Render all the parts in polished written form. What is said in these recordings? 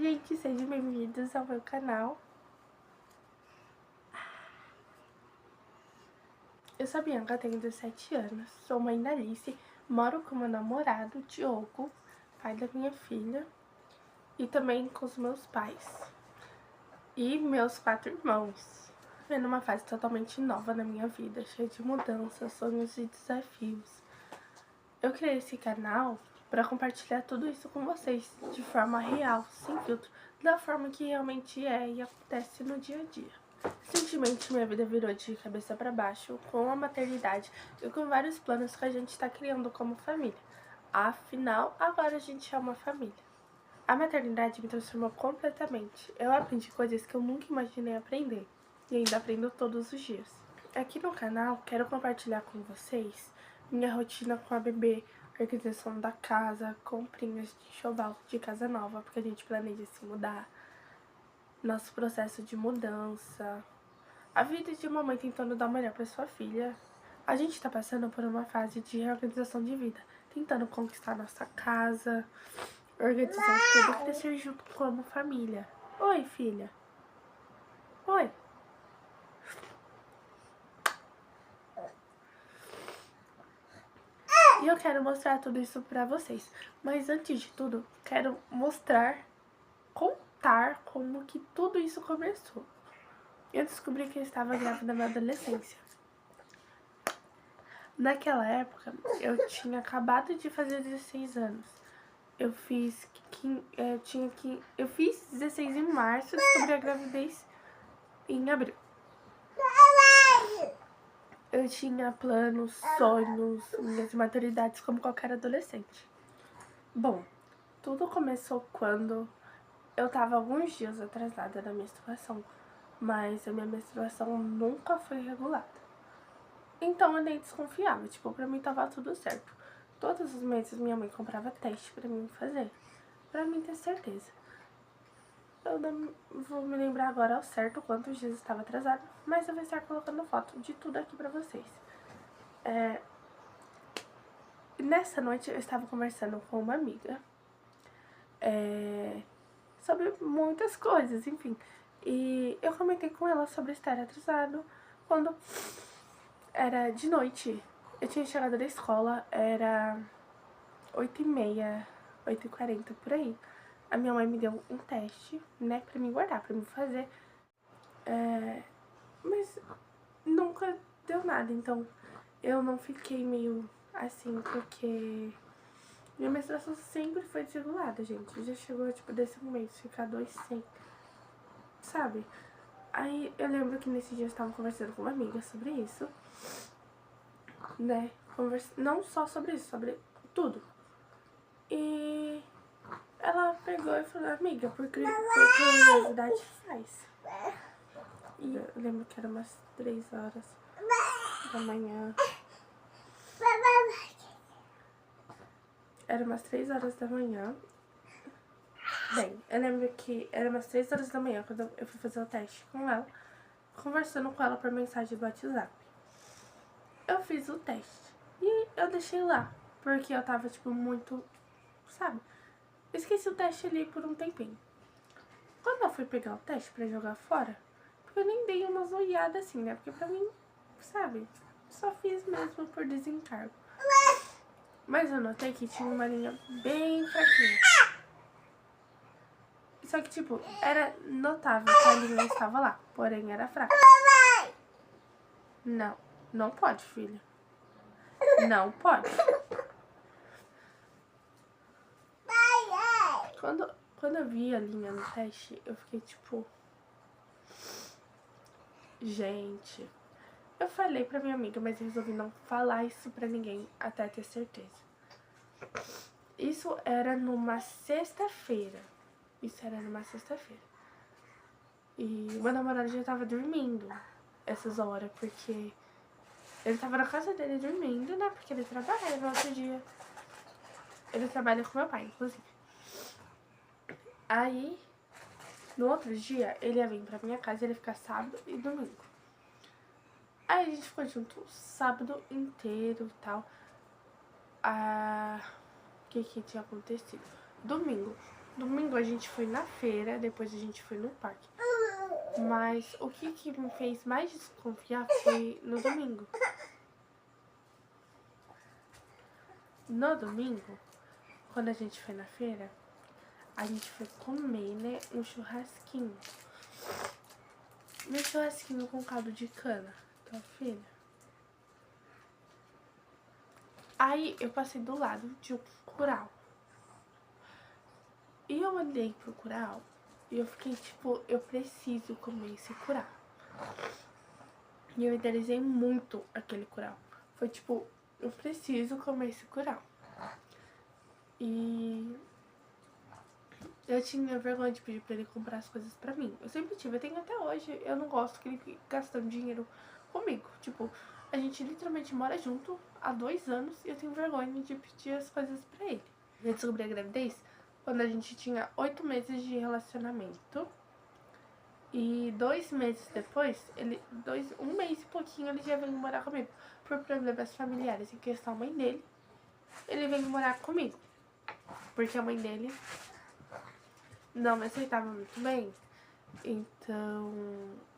gente, sejam bem-vindos ao meu canal. Eu sou a Bianca, tenho 17 anos, sou mãe da Alice, moro com meu namorado, Diogo, pai da minha filha, e também com os meus pais e meus 4 irmãos. Vendo uma fase totalmente nova na minha vida, cheia de mudanças, sonhos e desafios. Eu criei esse canal para compartilhar tudo isso com vocês, de forma real, sem filtro, da forma que realmente é e acontece no dia a dia. Recentemente minha vida virou de cabeça para baixo com a maternidade e com vários planos que a gente está criando como família. Afinal, agora a gente é uma família. A maternidade me transformou completamente. Eu aprendi coisas que eu nunca imaginei aprender e ainda aprendo todos os dias. Aqui no canal quero compartilhar com vocês minha rotina com a bebê, organização da casa, comprinhas de enxoval de casa nova, porque a gente planeja se mudar, nosso processo de mudança, a vida de uma mãe tentando dar o melhor para sua filha. A gente tá passando por uma fase de reorganização de vida, tentando conquistar nossa casa, organizar tudo e crescer junto como família. Oi, filha. Oi. E eu quero mostrar tudo isso pra vocês. Mas antes de tudo, quero contar como que tudo isso começou. Eu descobri que eu estava grávida na minha adolescência. Naquela época, eu tinha acabado de fazer 16 anos. Eu fiz 16 em março e descobri a gravidez em abril. Eu tinha planos, sonhos, minhas maturidades como qualquer adolescente. Bom, tudo começou quando eu tava alguns dias atrasada da menstruação, mas a minha menstruação nunca foi regulada. Então eu nem desconfiava, tipo, pra mim tava tudo certo. Todos os meses minha mãe comprava teste pra mim fazer, pra mim ter certeza. Eu não vou me lembrar agora ao certo quantos dias estava atrasada, mas eu vou estar colocando foto de tudo aqui pra vocês. Nessa noite eu estava conversando com uma amiga sobre muitas coisas, enfim. E eu comentei com ela sobre estar atrasado quando era de noite. Eu tinha chegado da escola, era 8h30, 8h40 por aí. A minha mãe me deu um teste, né, pra mim guardar, pra mim fazer. Mas nunca deu nada, então eu não fiquei meio assim, porque minha menstruação sempre foi desregulada, gente. Já chegou, tipo, desse mês, ficar 2 sem, sabe? Aí eu lembro que nesse dia eu estava conversando com uma amiga sobre isso, né? Não só sobre isso, sobre tudo. E ela pegou e falou, amiga, por curiosidade faz. E eu lembro que era umas 3 horas da manhã. Era umas 3 horas da manhã. Bem, eu lembro que era umas 3 horas da manhã quando eu fui fazer o teste com ela, conversando com ela por mensagem do WhatsApp. Eu fiz o teste e eu deixei lá, porque eu tava, tipo, muito, sabe? Esqueci o teste ali por um tempinho. Quando eu fui pegar o teste pra jogar fora, porque eu nem dei umas olhadas assim, né? Porque pra mim, sabe, só fiz mesmo por desencargo. Mas eu notei que tinha uma linha bem fraquinha. Só que, tipo, era notável que a linha estava lá, porém era fraca. Não, não pode, filha. Não pode. Quando eu vi a linha no teste, eu fiquei tipo... Gente... Eu falei pra minha amiga, mas eu resolvi não falar isso pra ninguém até ter certeza. Isso era numa sexta-feira. E o meu namorado já tava dormindo essas horas, porque ele tava na casa dele dormindo, né? Porque ele trabalha no outro dia. Ele trabalha com meu pai, inclusive. Aí, no outro dia, ele ia vir pra minha casa e ele ia ficar sábado e domingo. Aí a gente ficou junto o sábado inteiro e tal. O que tinha acontecido? Domingo, Domingo a gente foi na feira, depois a gente foi no parque. Mas o que me fez mais desconfiar foi no domingo. No domingo, quando a gente foi na feira, a gente foi comer, né, um churrasquinho. Um churrasquinho com caldo de cana, tá, filha? Aí eu passei do lado de um curau. E eu olhei pro curau e eu fiquei tipo, eu preciso comer esse curau. E eu idealizei muito aquele curau. Foi tipo, eu preciso comer esse curau. E eu tinha vergonha de pedir pra ele comprar as coisas pra mim. Eu sempre tive, eu tenho até hoje. Eu não gosto que ele fique gastando dinheiro comigo. Tipo, a gente literalmente mora junto há 2 anos e eu tenho vergonha de pedir as coisas pra ele. Eu descobri a gravidez quando a gente tinha 8 meses de relacionamento. E 2 meses depois, um mês e pouquinho, ele já veio morar comigo. Por problemas familiares, em questão a mãe dele, ele veio morar comigo. Porque a mãe dele não me aceitava muito bem. Então,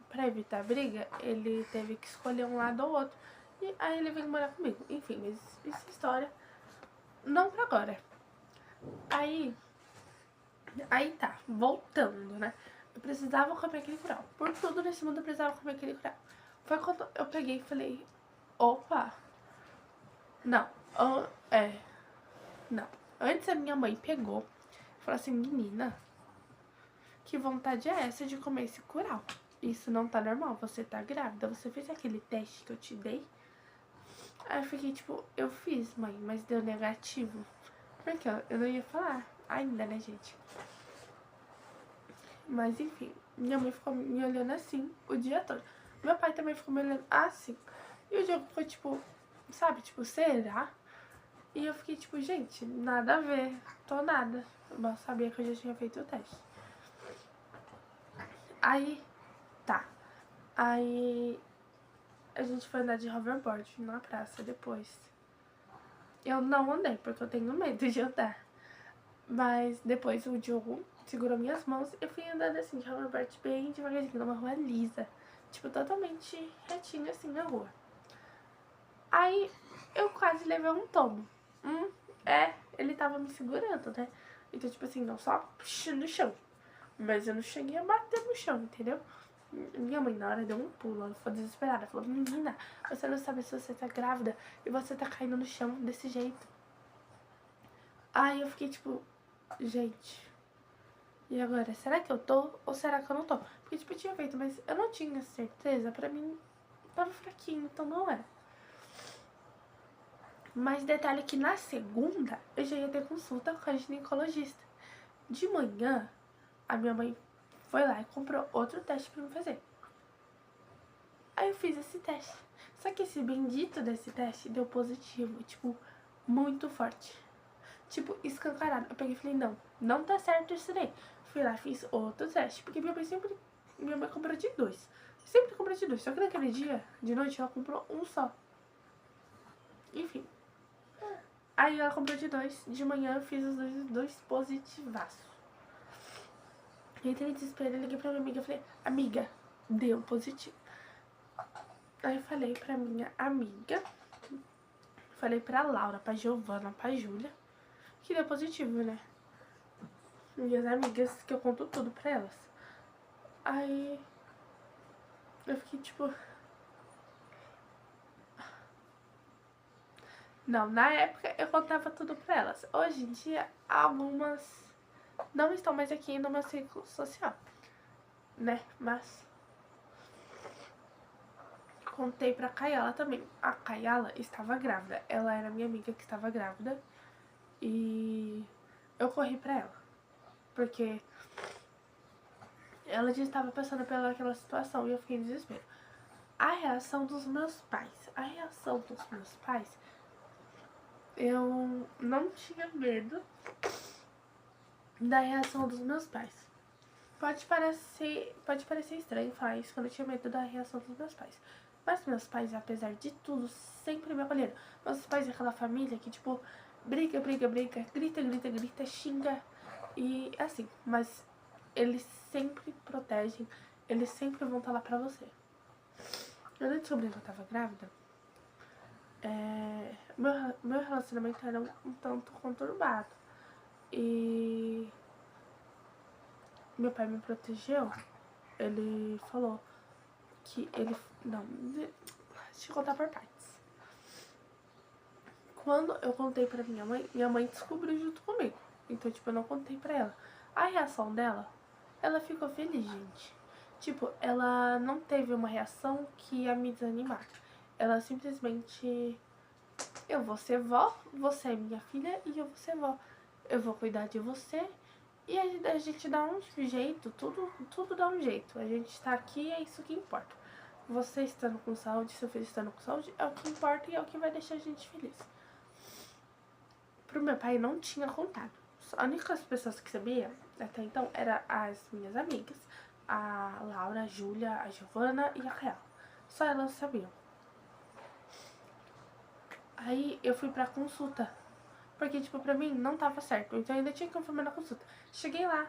pra evitar briga, ele teve que escolher um lado ou outro. E aí ele veio morar comigo. Enfim, mas essa história não pra agora. Aí tá, voltando, né? Eu precisava comer aquele curau. Por tudo nesse mundo eu precisava comer aquele curau. Foi quando eu peguei e falei, opa, não, não. Antes a minha mãe pegou e falou assim, menina, que vontade é essa de comer esse curau? Isso não tá normal, você tá grávida, você fez aquele teste que eu te dei? Aí eu fiquei tipo, eu fiz, mãe, mas deu negativo. Porque eu não ia falar ainda, né, gente? Mas enfim, minha mãe ficou me olhando assim o dia todo. Meu pai também ficou me olhando assim. E o Diogo foi tipo, sabe, tipo, será? E eu fiquei tipo, gente, nada a ver, tô nada. Eu mal sabia que eu já tinha feito o teste. Aí, tá. Aí a gente foi andar de hoverboard na praça depois. Eu não andei, porque eu tenho medo de andar. Mas depois o Diogo segurou minhas mãos e eu fui andando assim de hoverboard bem devagarzinho, numa rua lisa. Tipo, totalmente retinho assim na rua. Aí eu quase levei um tombo. Ele tava me segurando, né? Então, tipo assim, não só no chão. Mas eu não cheguei a bater no chão, entendeu? Minha mãe na hora deu um pulo, ela ficou desesperada. Falou, menina, você não sabe se você tá grávida e você tá caindo no chão desse jeito. Aí eu fiquei tipo, gente, e agora? Será que eu tô ou será que eu não tô? Porque tipo, eu tinha feito, mas eu não tinha certeza. Pra mim, tava fraquinho, então não era. Mas detalhe que na segunda, eu já ia ter consulta com a ginecologista. De manhã, a minha mãe foi lá e comprou outro teste pra me fazer. Aí eu fiz esse teste. Só que esse bendito desse teste deu positivo, tipo, muito forte. Tipo, escancarado. Eu peguei e falei, não, não tá certo isso daí. Fui lá, fiz outro teste. Porque minha mãe comprou de 2. Sempre comprou de 2. Só que naquele dia, de noite, ela comprou um só. Enfim. Aí ela comprou de 2. De manhã eu fiz os dois positivaços. Entrei em desespero, liguei pra minha amiga e falei, amiga, deu positivo. Aí eu falei pra minha amiga, falei pra Laura, pra Giovana, pra Júlia, que deu positivo, né? Minhas amigas, que eu conto tudo pra elas. Aí eu fiquei tipo... Não, na época eu contava tudo pra elas. Hoje em dia, algumas não estão mais aqui no meu círculo social, né? Mas contei pra Kayala também. A Kayala estava grávida. Ela era minha amiga que estava grávida. E eu corri pra ela. Porque ela já estava passando pelaquela situação e eu fiquei em desespero. A reação dos meus pais. Eu não tinha medo da reação dos meus pais. Pode parecer estranho falar isso, quando eu tinha medo da reação dos meus pais. Mas meus pais, apesar de tudo, sempre me acolheram. Meus pais é aquela família que, tipo, briga, grita, xinga. E assim, mas eles sempre protegem, eles sempre vão estar lá pra você. Quando eu descobri que eu tava grávida, meu relacionamento era um tanto conturbado. E meu pai me protegeu. Ele falou que ele... Não, deixa eu contar por partes. Quando eu contei pra minha mãe descobriu junto comigo. Então, tipo, eu não contei pra ela. A reação dela, ela ficou feliz, gente. Tipo, ela não teve uma reação que ia me desanimar. Ela simplesmente... Eu vou ser vó, você é minha filha e eu vou ser vó. Eu vou cuidar de você e a gente dá um jeito, tudo dá um jeito. A gente tá aqui, é isso que importa. Você estando com saúde, seu filho estando com saúde, é o que importa e é o que vai deixar a gente feliz. Pro meu pai não tinha contado. A única pessoas que sabia até então eram as minhas amigas, a Laura, a Júlia, a Giovana e a Real. Só elas sabiam. Aí eu fui pra consulta, porque tipo, pra mim não tava certo, então eu ainda tinha que confirmar na consulta. Cheguei lá,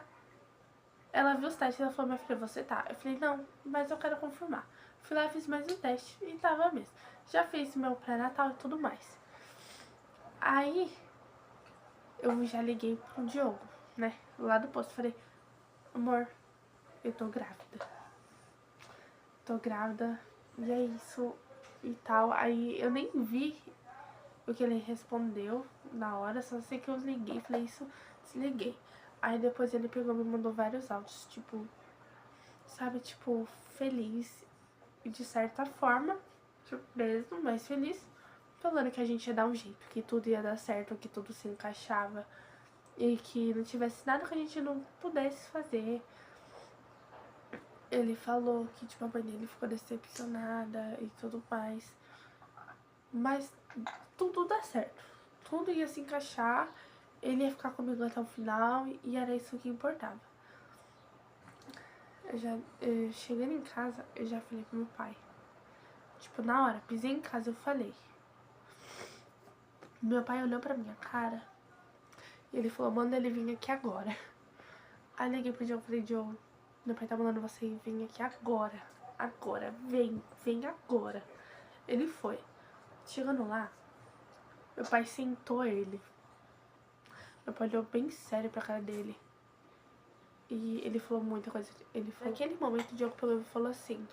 ela viu os testes e ela falou, minha filha, você tá? Eu falei, não, mas eu quero confirmar. Fui lá, fiz mais um teste e tava mesmo. Já fiz meu pré-natal e tudo mais. Aí eu já liguei pro Diogo, né, lá do posto, falei, amor, eu tô grávida. Tô grávida e é isso e tal. Aí eu nem vi o que ele respondeu na hora, só sei que eu liguei, falei isso, desliguei. Aí depois ele pegou e me mandou vários áudios, tipo, sabe, tipo, feliz e de certa forma, surpreso, mas feliz, falando que a gente ia dar um jeito, que tudo ia dar certo, que tudo se encaixava e que não tivesse nada que a gente não pudesse fazer. Ele falou que, tipo, a mãe dele ficou decepcionada e tudo mais. Mas tudo dá certo. Tudo ia se encaixar, ele ia ficar comigo até o final e era isso que importava. Chegando em casa, eu já falei pro meu pai. Tipo, na hora, pisei em casa, eu falei. Meu pai olhou pra minha cara e ele falou, manda ele vir aqui agora. Aí liguei pro Diogo e falei, Diogo, meu pai tá mandando você vir aqui agora. Agora, vem agora. Ele foi. Chegando lá, meu pai sentou ele. Meu pai olhou bem sério pra cara dele. E ele falou muita coisa. Ele falou, naquele momento o Diogo pegou e falou assim,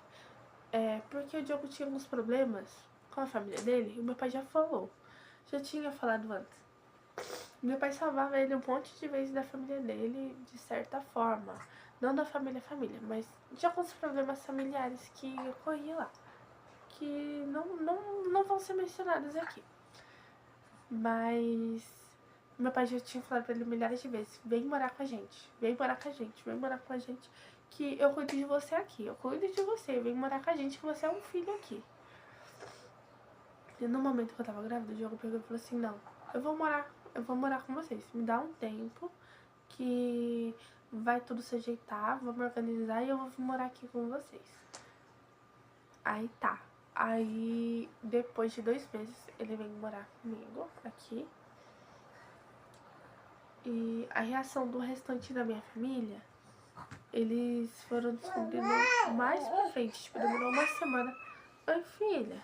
porque o Diogo tinha alguns problemas com a família dele, e o meu pai já falou. Já tinha falado antes. Meu pai salvava ele um monte de vezes da família dele, de certa forma. Não da família, mas de alguns problemas familiares que ocorriam lá. Que não vão ser mencionados aqui. Mas meu pai já tinha falado pra ele milhares de vezes, vem morar com a gente, vem morar com a gente, vem morar com a gente, que eu cuido de você aqui, eu cuido de você, vem morar com a gente, que você é um filho aqui. E no momento que eu tava grávida, o Diogo pegou e falou assim, não, eu vou morar com vocês, me dá um tempo que vai tudo se ajeitar, vou me organizar e eu vou morar aqui com vocês. Aí tá. Aí, depois de 2 meses, ele vem morar comigo aqui. E a reação do restante da minha família, eles foram descobrindo mais pra frente. Tipo, demorou uma semana. Oi, filha.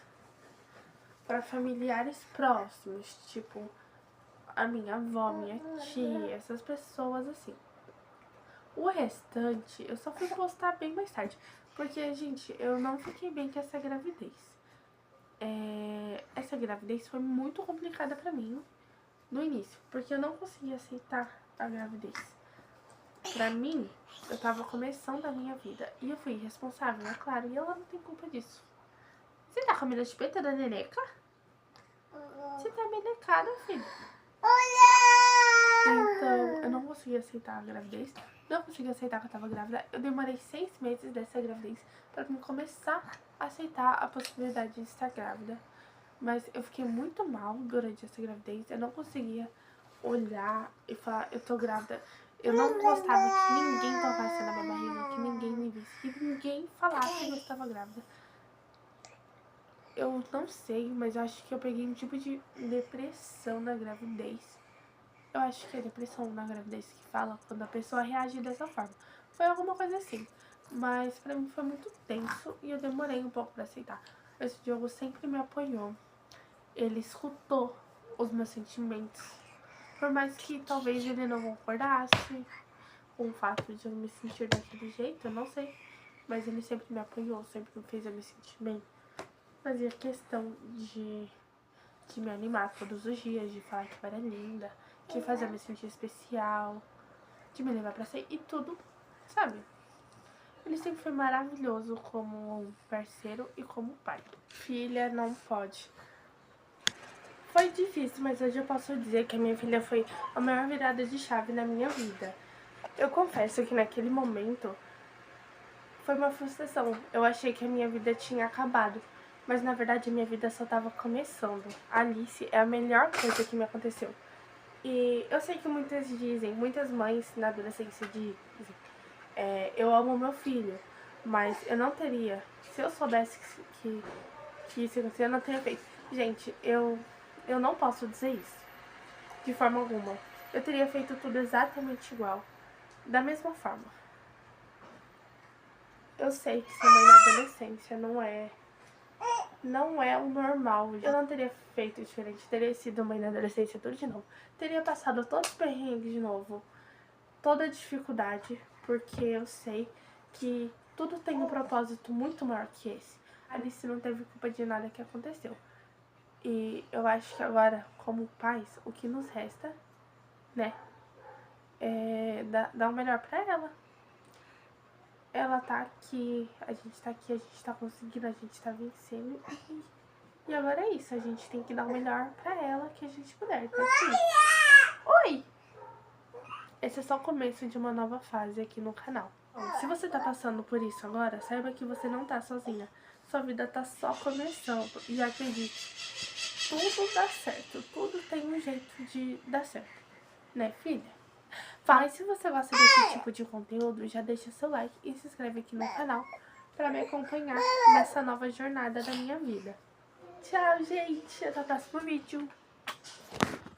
Pra familiares próximos, tipo, a minha avó, minha tia, essas pessoas assim. O restante, eu só fui postar bem mais tarde. Porque, gente, eu não fiquei bem com essa gravidez. Essa gravidez foi muito complicada pra mim no início, porque eu não conseguia aceitar a gravidez. Pra mim, eu tava começando a minha vida e eu fui irresponsável, é claro, e ela não tem culpa disso. Você tá comendo a chupeta da neneca? Você tá melecada, filho. Então, eu não conseguia aceitar a gravidez, não conseguia aceitar que eu tava grávida. Eu demorei 6 meses dessa gravidez pra mim começar a aceitar a possibilidade de estar grávida. Mas eu fiquei muito mal durante essa gravidez, eu não conseguia olhar e falar, eu tô grávida. Eu não gostava que ninguém tocasse na minha barriga, que ninguém me visse, que ninguém falasse que eu estava grávida. Eu não sei, mas eu acho que eu peguei um tipo de depressão na gravidez. Eu acho que é depressão na gravidez que fala quando a pessoa reage dessa forma. Foi alguma coisa assim. Mas pra mim foi muito tenso e eu demorei um pouco pra aceitar. Esse Diogo sempre me apoiou. Ele escutou os meus sentimentos. Por mais que talvez ele não concordasse com o fato de eu me sentir daquele jeito, eu não sei. Mas ele sempre me apoiou, sempre me fez eu me sentir bem. Fazia questão de me animar todos os dias, de falar que eu era linda, de fazer eu me sentir especial, de me levar pra sair e tudo, sabe? Ele sempre foi maravilhoso como um parceiro e como pai. Filha não pode. Foi difícil, mas hoje eu posso dizer que a minha filha foi a maior virada de chave na minha vida. Eu confesso que naquele momento foi uma frustração. Eu achei que a minha vida tinha acabado, mas na verdade a minha vida só estava começando. A Alice é a melhor coisa que me aconteceu. E eu sei que muitas mães na adolescência dizem, eu amo meu filho, mas eu não teria. Se eu soubesse que isso acontecia, eu não teria feito. Gente, eu não posso dizer isso, de forma alguma. Eu teria feito tudo exatamente igual, da mesma forma. Eu sei que ser mãe na adolescência não é o normal. Eu não teria feito diferente, teria sido mãe na adolescência tudo de novo. Teria passado todos os perrengues de novo, toda a dificuldade, porque eu sei que tudo tem um propósito muito maior que esse. A Alice não teve culpa de nada que aconteceu. E eu acho que agora, como pais, o que nos resta, né, é dar o melhor pra ela. Ela tá aqui, a gente tá conseguindo, a gente tá vencendo. E agora é isso, a gente tem que dar o melhor pra ela que a gente puder, tá aqui. Oi! Esse é só o começo de uma nova fase aqui no canal. Se você tá passando por isso agora, saiba que você não tá sozinha. Sua vida tá só começando. E acredite, tudo dá certo. Tudo tem um jeito de dar certo. Né, filha? Mas se você gosta desse tipo de conteúdo, já deixa seu like e se inscreve aqui no canal pra me acompanhar nessa nova jornada da minha vida. Tchau, gente. Até o próximo vídeo.